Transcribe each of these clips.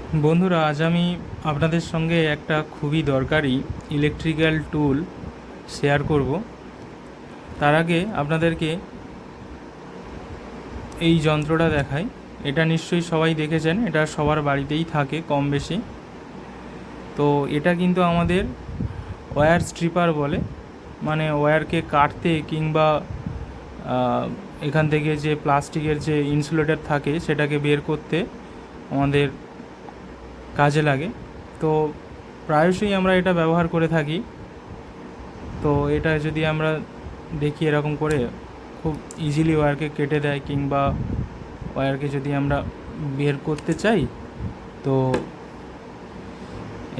বন্ধুরা, আজ আমি আপনাদের সঙ্গে একটা খুবই দরকারি ইলেকট্রিক্যাল টুল শেয়ার করব। তার আগে আপনাদেরকে এই যন্ত্রটা দেখাই। এটা নিশ্চয়ই সবাই দেখেছেন, এটা সবার বাড়িতেই থাকে কম বেশি। তো এটা কিন্তু আমাদের ওয়্যার স্ট্রিপার বলে, মানে ওয়্যারকে কাটতে কিংবা এখান থেকে যে প্লাস্টিকের যে ইনসুলেটর থাকে সেটাকে বের করতে আমাদের কাজে লাগে। তো প্রায়শই আমরা এটা ব্যবহার করে থাকি। তো এটা যদি আমরা দেখি এরকম করে খুব ইজিলি ওয়্যারকে কেটে দেয়, কিংবা ওয়্যারকে যদি আমরা বের করতে চাই তো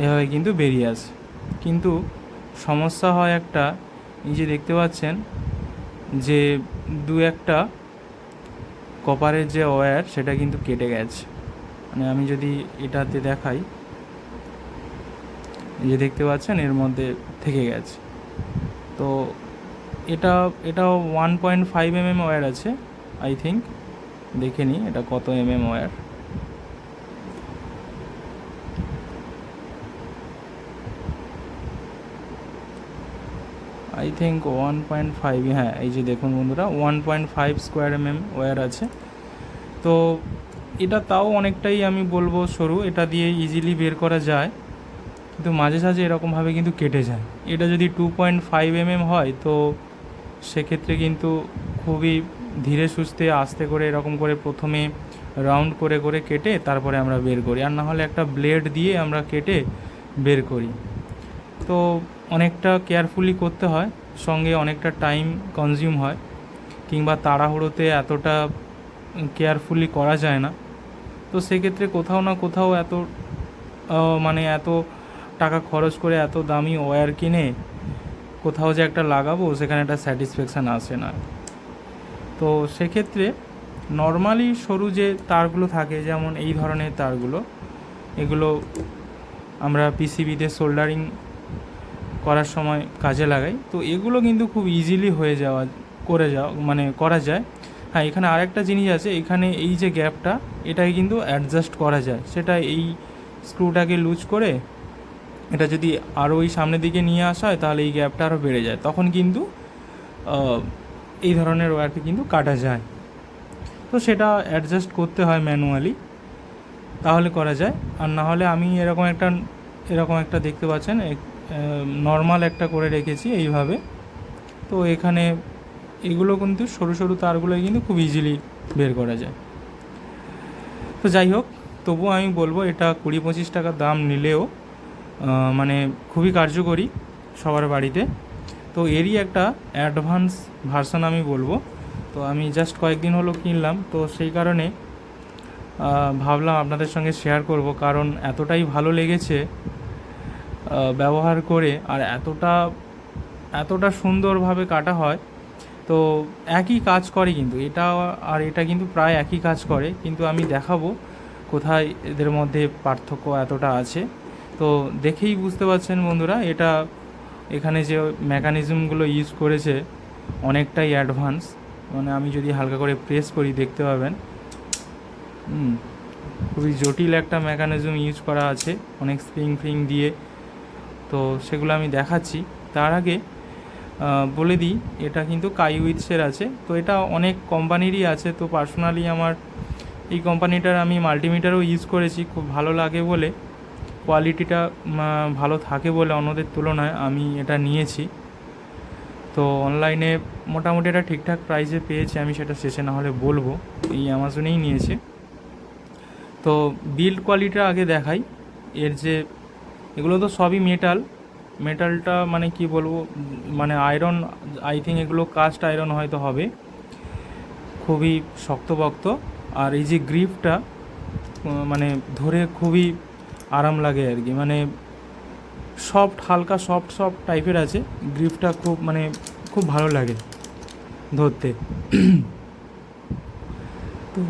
এভাবে কিন্তু বেরিয়ে আসে। কিন্তু সমস্যা হয় একটা, এই যে দেখতে পাচ্ছেন যে দু একটা কপারের যে ওয়্যার সেটা কিন্তু কেটে গেছে। মানে আমি যদি এটাতে দেখাই, এই যে দেখতে পাচ্ছেন এর মধ্যে থেকে গেছে। তো এটা এটাও 1.5 mm ওয়্যার আছে, আই থিঙ্ক। দেখে নিই এটা কত ওয়্যার। আই থিঙ্ক 1.5, হ্যাঁ এই যে দেখুন বন্ধুরা, 1.5 স্কোয়ার ওয়্যার আছে। তো এটা তাও অনেকটাই আমি বলবো সরু, এটা দিয়ে ইজিলি বের করা যায়, কিন্তু মাঝে সাঝে এরকমভাবে কিন্তু কেটে যায়। এটা যদি 2.5 হয় তো সেক্ষেত্রে কিন্তু খুবই ধীরে সুস্থে আস্তে করে এরকম করে প্রথমে রাউন্ড করে করে কেটে তারপরে আমরা বের করি, আর না হলে একটা ব্লেড দিয়ে আমরা কেটে বের করি। তো অনেকটা কেয়ারফুলি করতে হয়, সঙ্গে অনেকটা টাইম কনজিউম হয়, কিংবা তাড়াহুড়োতে এতটা কেয়ারফুলি করা যায় না। তো সেক্ষেত্রে কোথাও না কোথাও এত মানে এত টাকা খরচ করে এত দামি ওয়্যার কিনে কোথাও যে একটা লাগাবো সেখানে একটা স্যাটিসফ্যাকশান আসে না। তো সেক্ষেত্রে নর্মালি সরু যে তারগুলো থাকে, যেমন এই ধরনের তারগুলো, এগুলো আমরা পিসিবিতে সোল্ডারিং করার সময় কাজে লাগাই। তো এগুলো কিন্তু খুব ইজিলি মানে করা যায়। হ্যাঁ, এখানে আরেকটা জিনিস আছে, এখানে এই যে গ্যাপটা এটাকে কিন্তু অ্যাডজাস্ট করা যায়। সেটা এই স্ক্রুটাকে লুজ করে এটা যদি আরও ওই সামনের দিকে নিয়ে আসা হয় তাহলে এই গ্যাপটা আরও বেড়ে যায়, তখন কিন্তু এই ধরনের ওয়্যারকে কিন্তু কাটা যায়। তো সেটা অ্যাডজাস্ট করতে হয় ম্যানুয়ালি, তাহলে করা যায়। আর না হলে আমি এরকম একটা দেখতে পাচ্ছেন, নর্মাল একটা করে রেখেছি এইভাবে। তো এখানে এগুলো কিন্তু সরু সরু তারগুলো কিন্তু খুব ইজিলি বের করা যায়। তো যাই হোক, তবুও আমি বলবো এটা 20-25 টাকা দাম নিলেও মানে খুবই কার্যকরী সবার বাড়িতে। তো এরই একটা অ্যাডভান্স ভার্সন আমি বলবো। তো আমি জাস্ট কয়েকদিন হলো কিনলাম, তো সেই কারণে ভাবলাম আপনাদের সঙ্গে শেয়ার করব, কারণ এতটাই ভালো লেগেছে ব্যবহার করে, আর এতটা সুন্দরভাবে কাটা হয়। তো একই কাজ করে কিন্তু এটা, আর এটা কিন্তু প্রায় একই কাজ করে, কিন্তু আমি দেখাবো কোথায় এদের মধ্যে পার্থক্য এতটা আছে। তো দেখেই বুঝতে পারছেন বন্ধুরা, এটা এখানে যে মেকানিজমগুলো ইউজ করেছে অনেকটাই অ্যাডভান্স। মানে আমি যদি হালকা করে প্রেস করি দেখতে পাবেন খুবই জটিল একটা মেকানিজম ইউজ করা আছে, অনেক স্প্রিং ফ্রিং দিয়ে। তো সেগুলো আমি দেখাচ্ছি। তার আগে বলে দিই, এটা কিন্তু কাইউইটসের আছে। তো এটা অনেক কোম্পানিরই আছে। তো পার্সোনালি আমার এই কোম্পানিটার আমি মাল্টিমিটারও ইউজ করেছি, খুব ভালো লাগে বলে, কোয়ালিটিটা ভালো থাকে বলে অন্যদের তুলনায় আমি এটা নিয়েছি। তো অনলাইনে মোটামুটি এটা ঠিকঠাক প্রাইসে পেয়েছি, আমি সেটা শেষে না হলে বলবো। এই অ্যামাজনেই নিয়েছি। তো বিল্ড কোয়ালিটিটা আগে দেখাই। এর যে এগুলো তো সবই মেটালটা মানে কি বলবো, মানে আয়রন, আই থিঙ্ক এগুলো কাস্ট আয়রন হয়তো হবে, খুবই শক্তপোক্ত। আর এই যে গ্রিপটা মানে ধরে খুবই আরাম লাগে আর কি, মানে হালকা সফট টাইপের আছে গ্রিপটা, খুব ভালো লাগে ধরতে। তো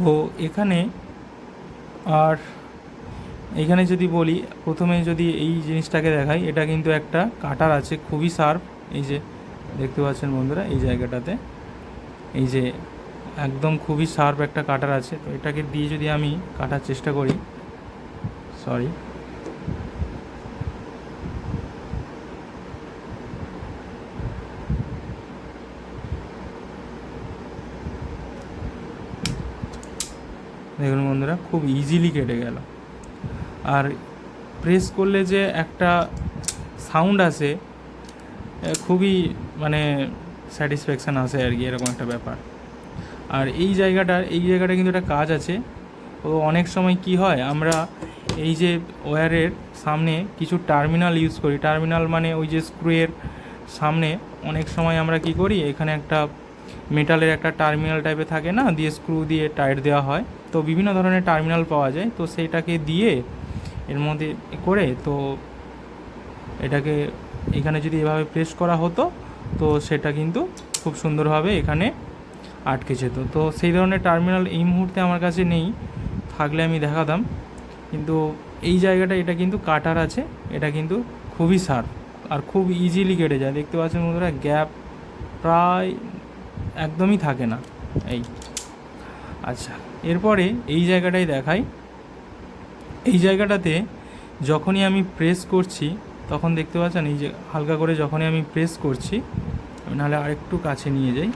এখানে আর এইখানে যদি বলি, প্রথমে যদি এই জিনিসটাকে দেখাই, এটা কিন্তু একটা কাটার আছে খুবই শার্প। এই যে দেখতে পাচ্ছেন বন্ধুরা, এই জায়গাটাতে এই যে একদম খুবই শার্প একটা কাটার আছে। তো এটাকে দিয়ে যদি আমি কাটার চেষ্টা করি, সরি, দেখুন বন্ধুরা খুব ইজিলি কেটে গেল। আর প্রেস করলে যে একটা সাউন্ড আসে, খুবই মানে স্যাটিসফ্যাকশান আসে আর কি, এরকম একটা ব্যাপার। আর এই জায়গাটা কিন্তু একটা কাজ আছে। ও অনেক সময় কি হয়, আমরা এই যে ওয়্যারের সামনে কিছু টার্মিনাল ইউজ করি, টার্মিনাল মানে ওই যে স্ক্রুয়ের সামনে অনেক সময় আমরা কি করি, এখানে একটা মেটালের একটা টার্মিনাল টাইপের থাকে না, দিয়ে স্ক্রু দিয়ে টাইট দেওয়া হয়। তো বিভিন্ন ধরনের টার্মিনাল পাওয়া যায়, তো সেইটাকে দিয়ে এর মধ্যে করে, তো এটাকে এখানে যদি এভাবে প্রেস করা হতো তো সেটা কিন্তু খুব সুন্দরভাবে এখানে আটকে যেত। তো সেই ধরনের টার্মিনাল এই মুহূর্তে আমার কাছে নেই, থাকলে আমি দেখাতাম। কিন্তু এই জায়গাটা এটা কিন্তু কাটার আছে, এটা কিন্তু খুবই শার্প আর খুব ইজিলি কেটে যায়। দেখতে পাচ্ছেন বন্ধুরা, গ্যাপ প্রায় একদমই থাকে না। এই আচ্ছা, এরপরে এই জায়গাটাই দেখাই। এই জায়গাটাতে যখনই আমি প্রেস করছি তখন দেখতে পাচ্ছেন এই যে হালকা করে যখনই আমি প্রেস করছি, নাহলে আরেকটু কাছে নিয়ে যাই।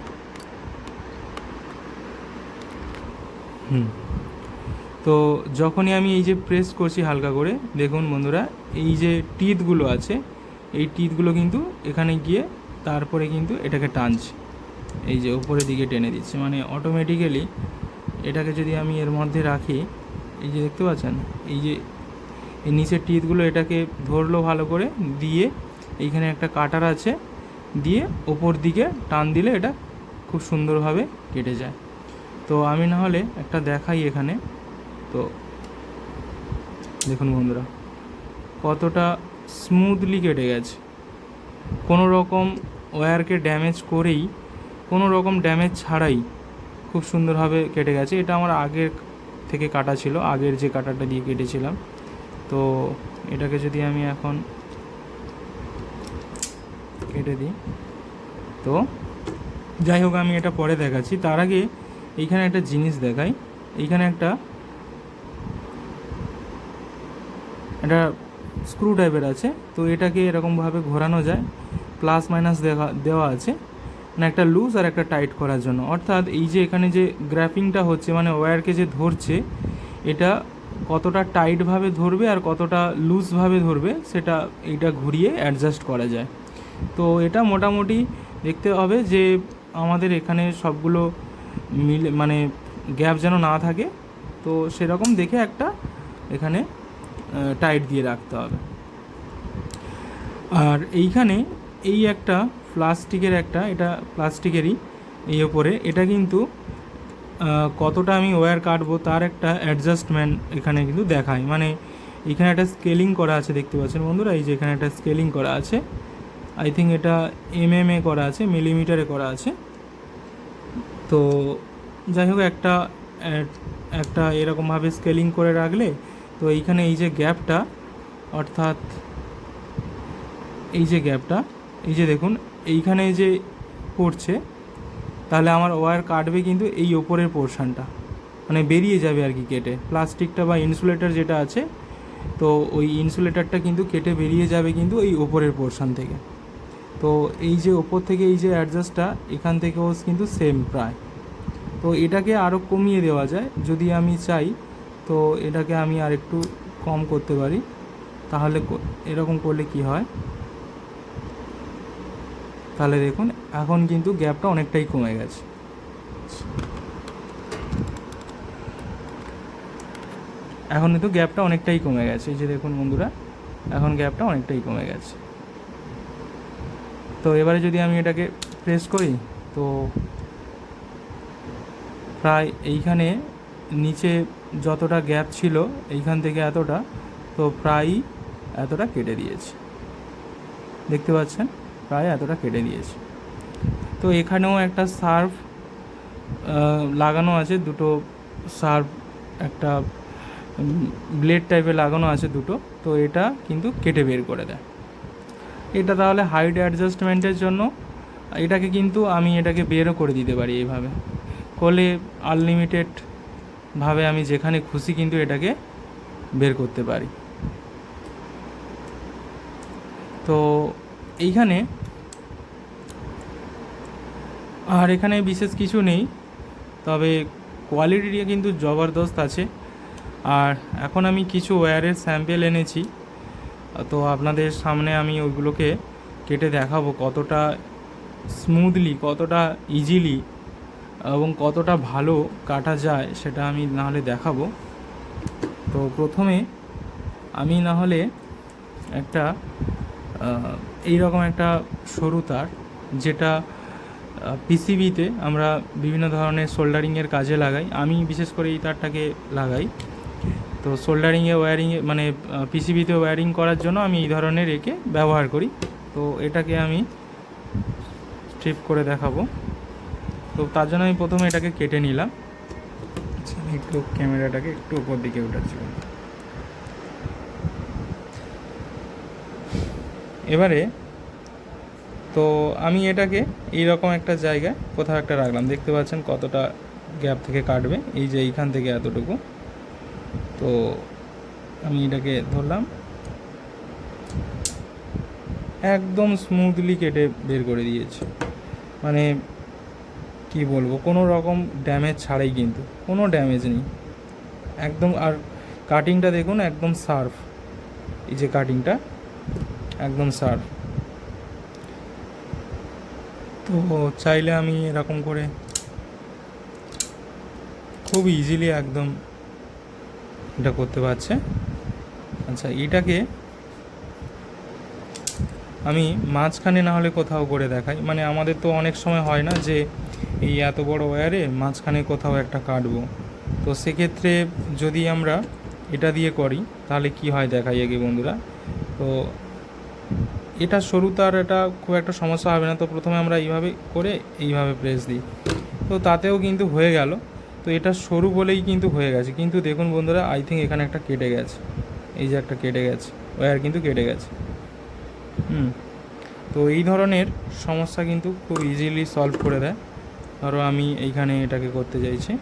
তো যখনই আমি এই যে প্রেস করছি হালকা করে, দেখুন বন্ধুরা এই যে টিথগুলো আছে, এই টিথগুলো কিন্তু এখানে গিয়ে তারপরে কিন্তু এটাকে টানছে, এই যে উপরের দিকে টেনে দিচ্ছে, মানে অটোমেটিক্যালি এটাকে যদি আমি এর মধ্যে রাখি, এই যে দেখতে পাচ্ছেন এই যে এই নিচের টিথগুলো এটাকে ধরলো ভালো করে, দিয়ে এইখানে একটা কাটার আছে, দিয়ে ওপর দিকে টান দিলে এটা খুব সুন্দরভাবে কেটে যায়। তো আমি না হলে একটা দেখাই এখানে। তো দেখুন বন্ধুরা কতটা স্মুথলি কেটে গেছে, কোনো রকম ওয়্যারকে ড্যামেজ করেই, কোনো রকম ড্যামেজ ছাড়াই খুব সুন্দরভাবে কেটে গেছে। এটা আমার আগের থেকে কাটা ছিল, আগের যে কাটাটা দিয়ে কেটেছিলাম। তো এটাকে যদি আমি এখন কেটে দিই, তো যাই হোক আমি এটা পরে দেখাচ্ছি। তার আগে এইখানে একটা জিনিস দেখাই। এইখানে একটা স্ক্রু টাইপের আছে, তো এটাকে এরকমভাবে ঘোরানো যায়, প্লাস মাইনাস দেওয়া আছে, মানে একটা লুজ আর একটা টাইট করার জন্য। অর্থাৎ এই যে এখানে যে গ্র্যাপিংটা হচ্ছে, মানে ওয়্যারকে যে ধরছে, এটা কতটা টাইটভাবে ধরবে আর কতটা লুজভাবে ধরবে সেটা এইটা ঘুরিয়ে অ্যাডজাস্ট করা যায়। তো এটা মোটামুটি দেখতে হবে যে আমাদের এখানে সবগুলো মিলে, মানে গ্যাপ যেন না থাকে, তো সেরকম দেখে একটা এখানে টাইট দিয়ে রাখতে হবে। আর এইখানে এই একটা প্লাস্টিকের এটা প্লাস্টিকেরই এই ওপরে, এটা কিন্তু কতটা আমি ওয়্যার কাটবো তার একটা অ্যাডজাস্টমেন্ট এখানে কিন্তু দেখায়। মানে এখানে একটা স্কেলিং করা আছে, দেখতে পাচ্ছেন বন্ধুরা, এই যে এখানে একটা স্কেলিং করা আছে, আই থিঙ্ক এটা এমএমএ করা আছে, মিলিমিটারে করা আছে। তো যাই হোক একটা এরকমভাবে স্কেলিং করে রাখলে, তো এইখানে এই যে গ্যাপটা, অর্থাৎ এই যে গ্যাপটা, এই যে দেখুন এইখানে যে পড়ছে, তাহলে আমার ওয়্যার কাটবে কিন্তু এই ওপরের পোর্শানটা, মানে বেরিয়ে যাবে আর কি কেটে, প্লাস্টিকটা বা ইনসুলেটর যেটা আছে, তো ওই ইনসুলেটরটা কিন্তু কেটে বেরিয়ে যাবে কিন্তু এই ওপরের পোর্শান থেকে। তো এই যে ওপর থেকে এই যে অ্যাডজাস্টটা, এখান থেকেও কিন্তু সেম প্রায়। তো এটাকে আরও কমিয়ে দেওয়া যায় যদি আমি চাই, তো এটাকে আমি আর একটু কম করতে পারি। তাহলে এরকম করলে কি হয়, তাহলে দেখুন এখন কিন্তু গ্যাপটা অনেকটাই কমে গেছে। এখন কিন্তু গ্যাপটা অনেকটাই কমে গেছে, এই যে দেখুন বন্ধুরা, এখন গ্যাপটা অনেকটাই কমে গেছে। তো এবারে যদি আমি এটাকে প্রেস করি, তো প্রায় এইখানে নিচে যতটা গ্যাপ ছিল এইখান থেকে এতটা, তো প্রায় এতটা কেটে দিয়েছে, দেখতে পাচ্ছেন প্রায় এতটা কেটে দিয়েছে। তো এখানেও একটা শার্প লাগানো আছে, দুটো শার্প একটা ব্লেড টাইপের লাগানো আছে দুটো, তো এটা কিন্তু কেটে বের করে দেয়। এটা তাহলে হাইট অ্যাডজাস্টমেন্টের জন্য, এটাকে কিন্তু আমি এটাকে বেরও করে দিতে পারি, এইভাবে করলে আনলিমিটেডভাবে আমি যেখানে খুশি কিন্তু এটাকে বের করতে পারি। তো এইখানে আর এখানে বিশেষ কিছু নেই, তবে কোয়ালিটিটা কিন্তু জবরদস্ত আছে। আর এখন আমি কিছু ওয়্যারের স্যাম্পেল এনেছি, তো আপনাদের সামনে আমি ওইগুলোকে কেটে দেখাবো কতটা স্মুথলি, কতটা ইজিলি এবং কতটা ভালো কাটা যায়, সেটা আমি নাহলে দেখাবো। তো প্রথমে আমি নাহলে একটা এইরকম একটা সরু তার, যেটা পিসিবিতে আমরা বিভিন্ন ধরনের সোল্ডারিংয়ের কাজে লাগাই, আমি বিশেষ করে এই তারটাকে লাগাই। তো সোল্ডারিংয়ে ওয়্যারিংয়ে মানে পিসিবিতে ওয়্যারিং করার জন্য আমি এই ধরনের একে ব্যবহার করি। তো এটাকে আমি স্ট্রিপ করে দেখাবো। তো তার জন্য আমি প্রথমে এটাকে কেটে নিলাম। আচ্ছা, আমি একটু ক্যামেরাটাকে একটু উপর দিকে উঠাচ্ছি। এবারে তো আমি এটাকে এইরকম একটা জায়গায় কোথাও একটা রাখলাম, দেখতে পাচ্ছেন কতটা গ্যাপ থেকে কাটবে, এই যে এইখান থেকে এতটুকু। তো আমি এটাকে ধরলাম, একদম স্মুথলি কেটে বের করে দিয়েছি, মানে কি বলবো, কোনো রকম ড্যামেজ ছাড়াই, কিন্তু কোনো ড্যামেজ নেই একদম। আর কাটিংটা দেখুন একদম শার্প, এই যে কাটিংটা একদম শার্প। তো চাইলে আমি এরকম করে খুব ইজিলি একদম এটা করতে পারছে। আচ্ছা, এটাকে আমি মাঝখানে না হলে কোথাও করে দেখাই, মানে আমাদের তো অনেক সময় হয় না যে এই এত বড় ওয়্যারে মাঝখানে কোথাও একটা কাটবো। তো সেক্ষেত্রে যদি আমরা এটা দিয়ে করি তাহলে কি হয় দেখাই আগে বন্ধুরা। তো এটা সরু তার, এটা খুব একটা সমস্যা হবে না। তো প্রথমে আমরা এইভাবে করে এইভাবে প্রেস দিই, তো তাতেও কিন্তু হয়ে গেল। তো এটা সরু বলেই কিন্তু হয়ে গেছে, কিন্তু দেখুন বন্ধুরা, আই থিঙ্ক এখানে একটা কেটে গেছে, এই যে একটা কেটে গেছে, ওয়্যার কিন্তু কেটে গেছে। তো এই ধরনের সমস্যা কিন্তু খুব ইজিলি সলভ করে দেয়। ধরো আমি এইখানে এটাকে করতে চাইছি,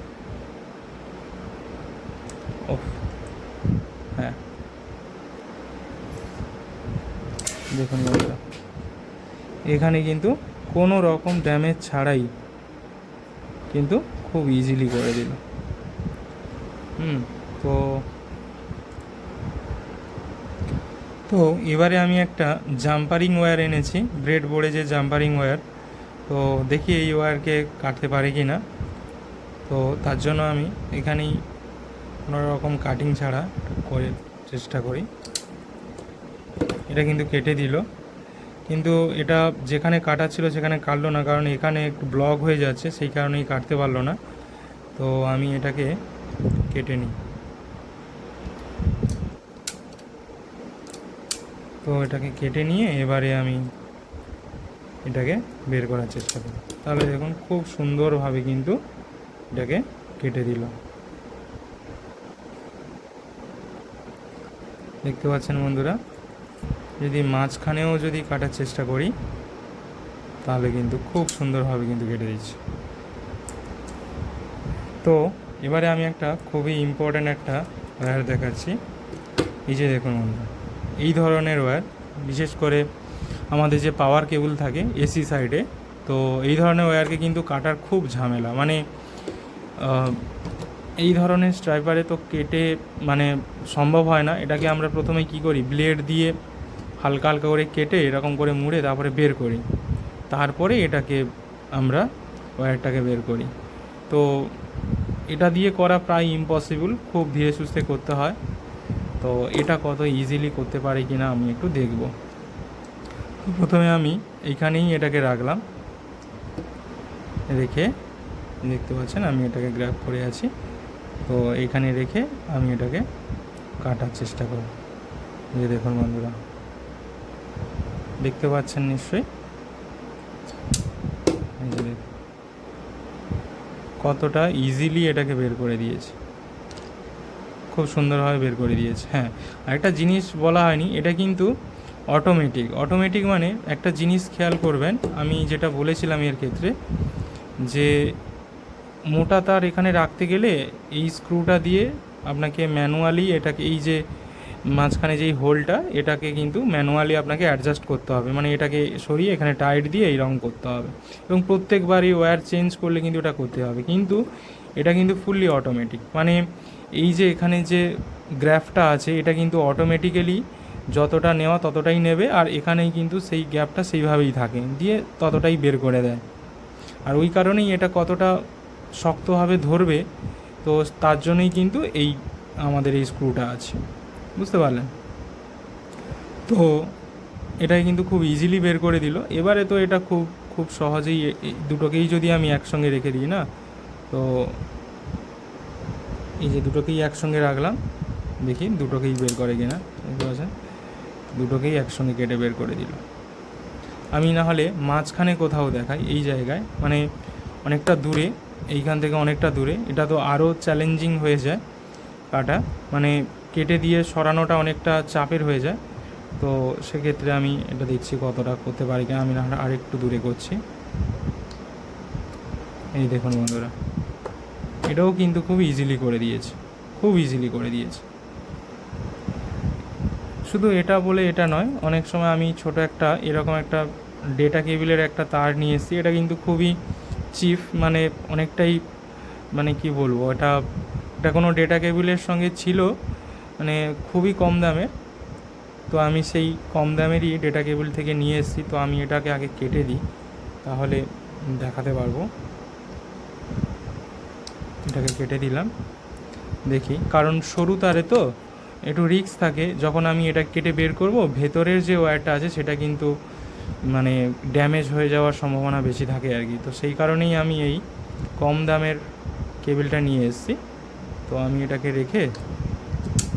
ওহ হ্যাঁ, দেখুন বন্ধুরা, এখানে কিন্তু কোনো রকম ড্যামেজ ছাড়াই কিন্তু খুব ইজিলি করে দিল। তো তো এবারে আমি একটা জাম্পারিং ওয়্যার এনেছি, ব্রেড বোর্ডে যে জাম্পারিং ওয়্যার। তো দেখি এই ওয়্যারকে কাটতে পারে কি না। তো তার জন্য আমি এখানেই কোনো রকম কাটিং ছাড়া করে চেষ্টা করি। এটা কিন্তু কেটে দিল, কিন্তু এটা যেখানে কাটা ছিল সেখানে কাটলো না, কারণ এখানে একটু ব্লক হয়ে যাচ্ছে, সেই কারণেই কাটতে পারলো না। তো আমি এটাকে কেটে নিই। তো এটাকে কেটে নিয়ে এবারে আমি এটাকে বের করার চেষ্টা করি। তাহলে দেখুন খুব সুন্দরভাবে কিন্তু এটাকে কেটে দিল, দেখতে পাচ্ছেন বন্ধুরা। যদি মাঝখানেও যদি কাটার চেষ্টা করি তাহলে কিন্তু খুব সুন্দরভাবে কিন্তু কেটে দিচ্ছি। তো এবারে আমি একটা খুবই ইম্পর্ট্যান্ট একটা ওয়্যার দেখাচ্ছি। এই যে দেখুন বন্ধুরা, এই ধরনের ওয়্যার, বিশেষ করে আমাদের যে পাওয়ার কেবল থাকে এসি সাইডে, তো এই ধরনের ওয়্যারকে কিন্তু কাটার খুব ঝামেলা, মানে এই ধরনের স্ট্রাইপারে তো কেটে মানে সম্ভব হয় না। এটাকে আমরা প্রথমে কি করি, ব্লেড দিয়ে হালকা হালকা করে কেটে এরকম করে মুড়ে তারপরে বের করি, তারপরে এটাকে আমরা ওয়্যারটাকে বের করি। তো এটা দিয়ে করা প্রায় ইম্পসিবল, খুব ধীরে সুস্থে করতে হয়। তো এটা কত ইজিলি করতে পারি কি না আমি একটু দেখব। প্রথমে আমি এইখানেই এটাকে রাখলাম, রেখে দেখতে পাচ্ছেন আমি এটাকে গ্র্যাব করে আছি। তো এইখানে রেখে আমি এটাকে কাটার চেষ্টা করব। যে দেখুন বন্ধুরা, দেখতে পাচ্ছেন নিশ্চয়ই, কতটা ইজিলি এটাকে বের করে দিয়েছে, খুব সুন্দরভাবে বের করে দিয়েছে। হ্যাঁ, আরেকটা জিনিস বলা হয়নি, এটা কিন্তু অটোমেটিক মানে একটা জিনিস খেয়াল করবেন, আমি যেটা বলেছিলাম এর ক্ষেত্রে, যে মোটা তার এখানে রাখতে গেলে এই স্ক্রুটা দিয়ে আপনাকে ম্যানুয়ালি এটাকে, এই যে মাঝখানে যেই হোলটা, এটাকে কিন্তু ম্যানুয়ালি আপনাকে অ্যাডজাস্ট করতে হবে, মানে এটাকে সরিয়ে এখানে টাইট দিয়ে এইরকম করতে হবে, এবং প্রত্যেকবারই ওয়্যার চেঞ্জ করলে কিন্তু এটা করতে হবে। কিন্তু এটা কিন্তু ফুললি অটোমেটিক, মানে এই যে এখানে যে গ্যাপটা আছে এটা কিন্তু অটোমেটিক্যালি যতটা নেওয়া ততটাই নেবে, আর এখানেই কিন্তু সেই গ্যাপটা সেইভাবেই থাকে, দিয়ে ততটাই বের করে দেয়। আর ওই কারণেই এটা কতটা শক্তভাবে ধরবে, তো তার জন্যই কিন্তু এই আমাদের এই স্ক্রুটা আছে, বুঝতে পারলেন? তো এটাই কিন্তু খুব ইজিলি বের করে দিল। এবারে তো এটা খুব খুব সহজেই দুটোকেই যদি আমি একসঙ্গে রেখে দিই না, তো এই যে দুটোকেই একসঙ্গে রাখলাম, দেখি দুটোকেই বের করে কিনা, বুঝতে পারছেন? দুটোকেই একসঙ্গে কেটে বের করে দিল। আমি না হলে মাঝখানে কোথাও দেখাই, এই জায়গায়, মানে অনেকটা দূরে, এইখান থেকে অনেকটা দূরে, এটা তো আরও চ্যালেঞ্জিং হয়ে যায় কাটা, মানে কেটে দিয়ে সরানোটা অনেকটা চাপের হয়ে যায়। তো সেক্ষেত্রে আমি এটা দেখছি কতটা করতে পারি কিনা, আমি না হলে আরেকটু দূরে করছি। এই দেখুন বন্ধুরা, এটাও কিন্তু খুব ইজিলি করে দিয়েছে, খুব ইজিলি করে দিয়েছে। শুধু এটা বলে এটা নয়, অনেক সময় আমি ছোট একটা এরকম একটা ডেটা কেবিলের একটা তার নিয়ে এসেছি, এটা কিন্তু খুবই চিপ, মানে অনেকটাই, মানে কি বলবো, এটা এটা কোনো ডেটা কেবিলের সঙ্গে ছিল, মানে খুবই কম দামের। তো আমি সেই কম দামেরই ডেটা কেবিল থেকে নিয়ে এসেছি। তো আমি এটাকে আগে কেটে দিই, তাহলে দেখাতে পারবো। এটাকে কেটে দিলাম, দেখি, কারণ সরু তারে তো একটু রিস্ক থাকে, যখন আমি এটা কেটে বের করব ভেতরের যে ওয়্যারটা আছে সেটা কিন্তু মানে ড্যামেজ হয়ে যাওয়ার সম্ভাবনা বেশি থাকে আর কি। তো সেই কারণেই আমি এই কম দামের কেবিলটা নিয়ে এসেছি। তো আমি এটাকে রেখে,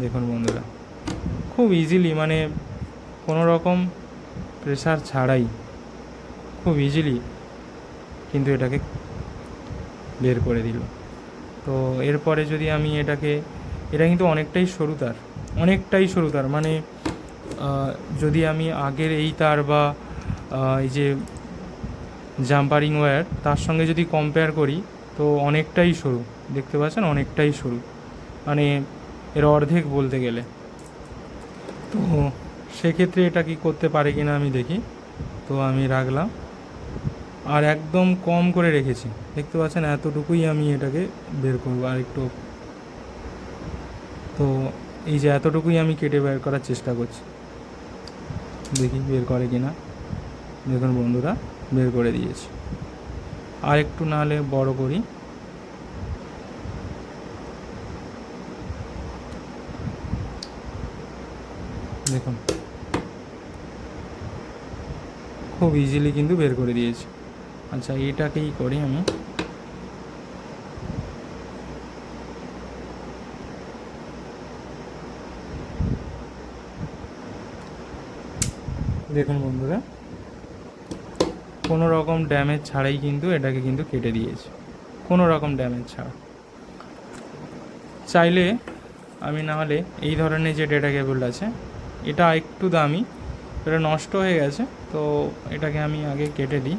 দেখুন বন্ধুরা, খুব ইজিলি, মানে কোনো রকম প্রেসার ছাড়াই খুব ইজিলি কিন্তু এটাকে বের করে দিল। তো এরপরে যদি আমি এটাকে, এটা কিন্তু অনেকটাই সরু তার, অনেকটাই সরু তার, মানে যদি আমি আগের এই তার বা এই যে জাম্পারিং ওয়্যার তার সঙ্গে যদি কম্পেয়ার করি, তো অনেকটাই সরু, দেখতে পাচ্ছেন, অনেকটাই সরু, মানে এর অর্ধেক বলতে গেলে। তো সেক্ষেত্রে এটা কি করতে পারে কিনা আমি দেখি। তো আমি রাখলাম, আর একদম কম করে রেখেছি, দেখতে পাচ্ছেন, এতটুকুই আমি এটাকে বের করবো আর একটু। তো এই যে এতটুকুই আমি কেটে বের করার চেষ্টা করছি, দেখি বের করে কিনা। দেখুন বন্ধুরা, বের করে দিয়েছি। আর একটু নাহলে বড় করি, দেখুন খুব ইজিলি কিন্তু বের করে দিয়েছি। আচ্ছা, এটাকেই করি আমি, দেখুন বন্ধুরা, কোনো রকম ড্যামেজ ছাড়াই কিন্তু এটাকে কিন্তু কেটে দিয়েছি, কোনো রকম ড্যামেজ ছাড়া। চাইলে আমি না হলে এই ধরনের যে ডেটা কেবল আছে, এটা একটু দামি, এটা নষ্ট হয়ে গেছে, তো এটাকে আমি আগে কেটে দিই।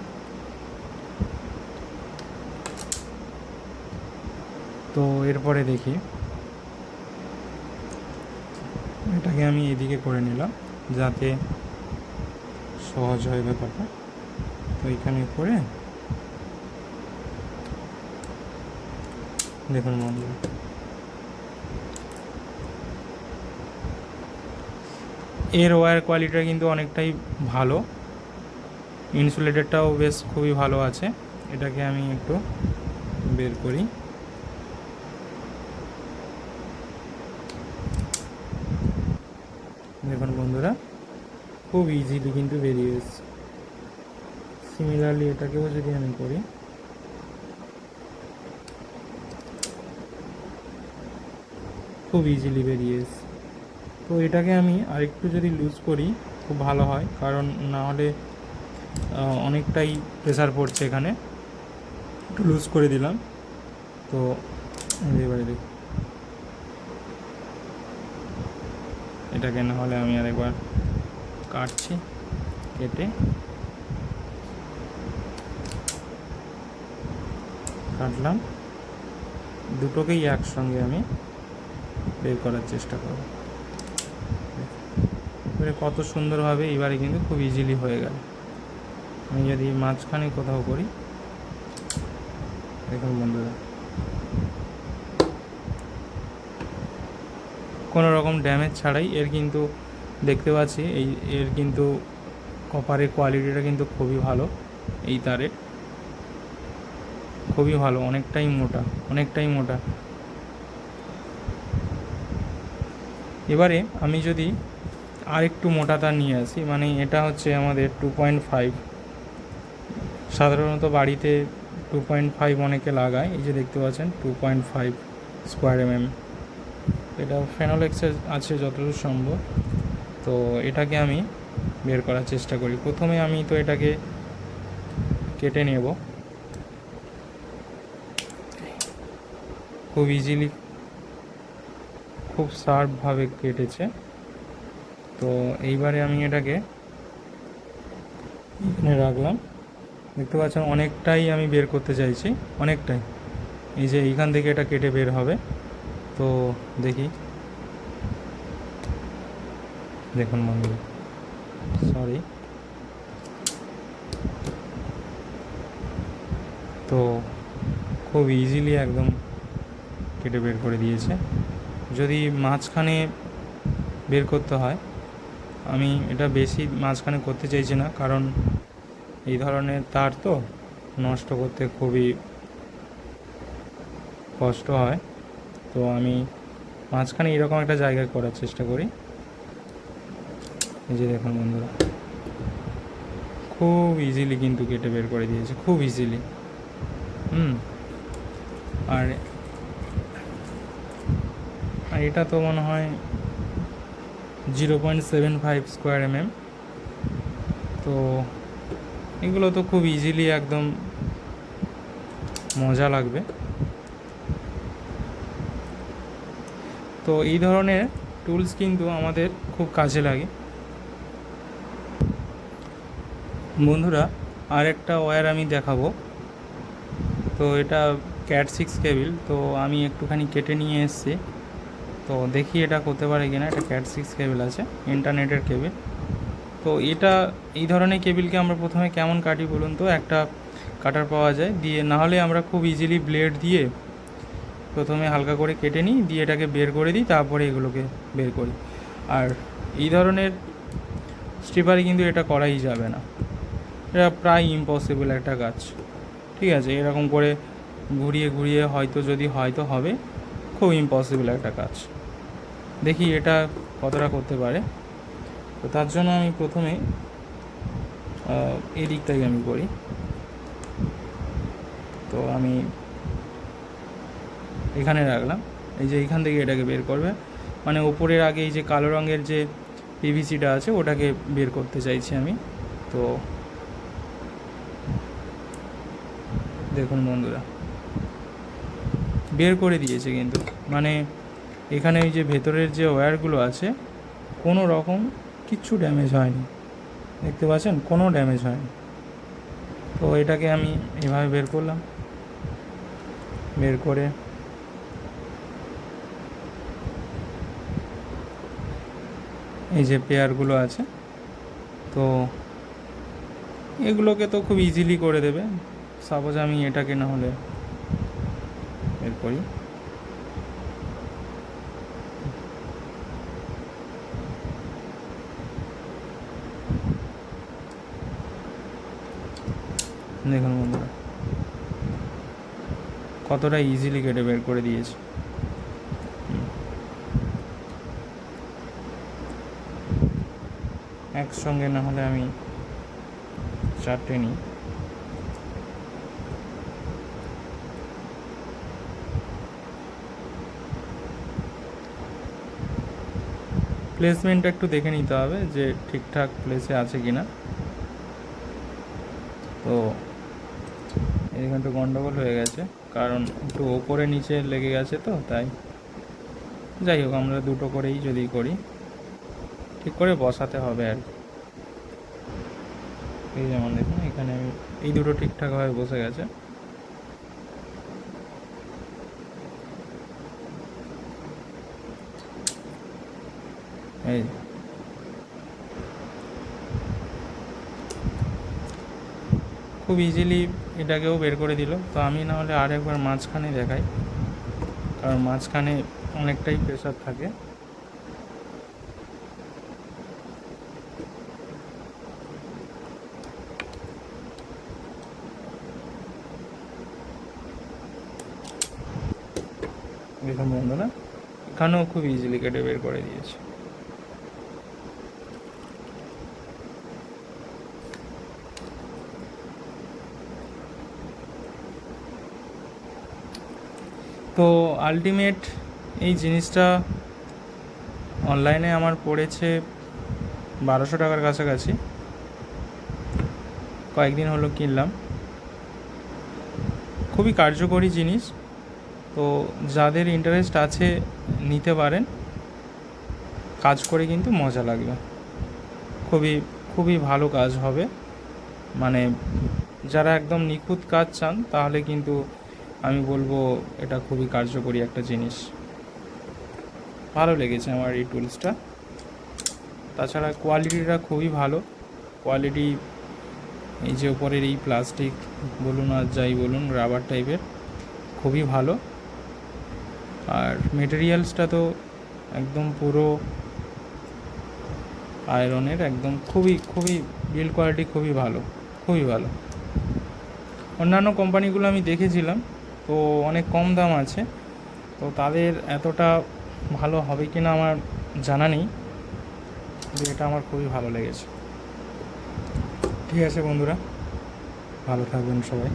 তো এরপরে দেখি, এটাকে আমি এদিকে করে নিলাম যাতে সহজ হয় ব্যাপারটা। তো এখানে করে, দেখুন বন্ধুরা, এর ওয়্যার কোয়ালিটিটা কিন্তু অনেকটাই ভালো, ইনসুলেটেডটাও বেশ খুবই ভালো আছে। এটাকে আমি একটু বের করি, দেখুন বন্ধুরা, খুব ইজিলি কিন্তু বেরিয়ে এসছে। সিমিলারলি এটাকেও যদি আমি করি, খুব ইজিলি বেরিয়ে এসছে। তো এটাকে আমি আরেকটু যদি লুজ করি খুব ভালো হয়, কারণ না হলে অনেকটাই প্রেসার পড়ছে এখানে। একটু লুজ করে দিলাম। তো এবারে দেখি, এটাকে না হলে আমি আরেকবার কাটছি, কেটে কাটলাম, দুটোকেই একসঙ্গে আমি বের করার চেষ্টা করব। এবারে কত সুন্দরভাবে এবারে কিন্তু খুব ইজিলি হয়ে গেল। আমি যদি মাঝখানে কোথাও করি, দেখুন বন্ধুরা, কোনো রকম ড্যামেজ ছাড়াই এর কিন্তু দেখতে পাচ্ছি এর কিন্তু কপারের কোয়ালিটিটা কিন্তু খুবই ভালো। এই তারের খুবই ভালো, অনেকটাই মোটা। এবারে আমি যদি আর একটু মোটা তার নিয়ে আসি, মানে এটা হচ্ছে আমাদের 2.5, সাধারণত বাড়িতে 2.5 অনেকে লাগায়। এই যে দেখতে পাচ্ছেন 2.5 স্কোয়ার এটা ফেনোলেক্সের আছে যতদূর সম্ভব। তো এটাকে আমি বের করার চেষ্টা করি। প্রথমে আমি তো এটাকে কেটে নেব খুব ইজিলি, খুব শার্পভাবে কেটেছে। তো এইবারে আমি এটাকে এখানে রাখলাম। দেখতে পাচ্ছেন অনেকটাই আমি বের করতে চাইছি, অনেকটাই। এই যে এইখান থেকে এটা কেটে বের হবে। তো দেখি, দেখুন বন্ধু, সরি। তো খুব ইজিলি একদম কেটে বের করে দিয়েছে। যদি মাঝখানে বের করতে হয়, আমি এটা বেশি মাঝখানে করতে চাইছি না, কারণ এই ধরনের তার তো নষ্ট করতে খুবই কষ্ট হয়। তো আমি মাঝখানে এরকম একটা জায়গায় করার চেষ্টা করি। এই যে দেখুন বন্ধুরা, খুব ইজিলি কিন্তু কেটে বের করে দিয়েছে, খুব ইজিলি। আর এটা তো মনে হয় 0.75 স্কোয়ার তো এগুলো তো খুব ইজিলি একদম মজা লাগবে। তো এই ধরনের টুলস কিন্তু আমাদের খুব কাজে লাগে বন্ধুরা। আর একটা ওয়্যার আমি দেখাবো। তো এটা ক্যাট 6 কেবিল, তো আমি একটুখানি কেটে নিয়ে এসেছি। তো দেখি এটা করতে পারে কিনা। এটা ক্যাট 6 কেবিল আছে, ইন্টারনেটের কেবিল। তো এটা এই ধরনের কেবিলকে আমরা প্রথমে কেমন কাটি বলুন তো, একটা কাটার পাওয়া যায় দিয়ে, নাহলে আমরা খুব ইজিলি ব্লেড দিয়ে প্রথমে হালকা করে কেটে নিই, দিয়ে এটাকে বের করে দিই, তারপরে এগুলোকে বের করি। আর এই ধরনের স্ট্রিপারে কিন্তু এটা করাই যাবে না, এটা প্রায় ইম্পসিবল একটা কাজ। ঠিক আছে, এরকম করে ঘুরিয়ে ঘুরিয়ে হয়তো যদি হয়তো হবে, খুব ইম্পসিবল একটা কাজ। দেখি এটা কতটা করতে পারে। তো তার জন্য আমি প্রথমে এই দিকটাকে আমি করি। তো আমি এখানে রাখলাম, এই যে এইখান থেকে এটাকে বের করবে, মানে ওপরের আগে এই যে কালো রঙের যে পিভিসিটা আছে ওটাকে বের করতে চাইছি আমি। তো দেখুন বন্ধুরা, বের করে দিয়েছে কিন্তু, মানে এখানে এই যে ভেতরের যে ওয়্যারগুলো আছে কোনো রকম কিচ্ছু ড্যামেজ হয়নি, দেখতে পাচ্ছেন, কোনো ড্যামেজ হয়নি। তো এটাকে আমি এভাবে বের করলাম, বের করে এই যে পেয়ারগুলো আছে, তো এগুলোকে তো খুব ইজিলি করে দেবে। সাপোজ আমি এটাকে না হলে বের করি, দেখুন বন্ধুরা কতটা ইজিলি কেটে বের করে দিয়েছে। একসঙ্গে না হলে আমি চারটে নিই। প্লেসমেন্টটা একটু দেখে নিতে হবে যে ঠিকঠাক প্লেসে আছে কি না। তো এখানে তো গন্ডগোল হয়ে গেছে, কারণ একটু ওপরে নিচে লেগে গেছে, তো তাই। যাই হোক, আমরা দুটো করেই যদি করি, ঠিক করে বসাতে হবে আর কি। এই যেমন দেখুন এখানে আমি এই দুটো ঠিকঠাকভাবে বসে গেছে। এই খুব ইজিলি এটাকেও বের করে দিল। তো আমি না হলে আর একবার মাঝখানে দেখাই, কারণ মাঝখানে অনেকটাই প্রেশার থাকে। দেখুন বন্ধুরা, এখানেও খুব ইজিলি কেটে বের করে দিয়েছে। তো আলটিমেট এই জিনিসটা অনলাইনে আমার পড়েছে 1200 টাকার কাছাকাছি। কয়েকদিন হলো কিনলাম। খুবই কার্যকরী জিনিস। তো যাদের ইন্টারেস্ট আছে নিতে পারেন, কাজ করে কিন্তু মজা লাগবে। খুবই খুবই ভালো কাজ হবে। মানে যারা একদম নিখুঁত কাজ চান তাহলে কিন্তু আমি বলবো এটা খুবই কার্যকরী একটা জিনিস। ভালো লেগেছে আমার এই টুলসটা। তাছাড়া কোয়ালিটিটা খুবই ভালো। কোয়ালিটি, এই যে ওপরের এই প্লাস্টিক বলুন আর যাই বলুন, রাবার টাইপের, খুবই ভালো। আর মেটেরিয়ালসটা তো একদম পুরো আয়রনের, একদম খুবই খুবই বিল্ড কোয়ালিটি খুবই ভালো, খুবই ভালো। অন্যান্য কোম্পানিগুলো আমি দেখেছিলাম, তো অনেক কম দাম আছে, তো তাদের এতটা ভালো হবে কি না আমার জানা নেই, কিন্তু এটা আমার খুবই ভালো লেগেছে। ঠিক আছে বন্ধুরা, ভালো থাকবেন সবাই।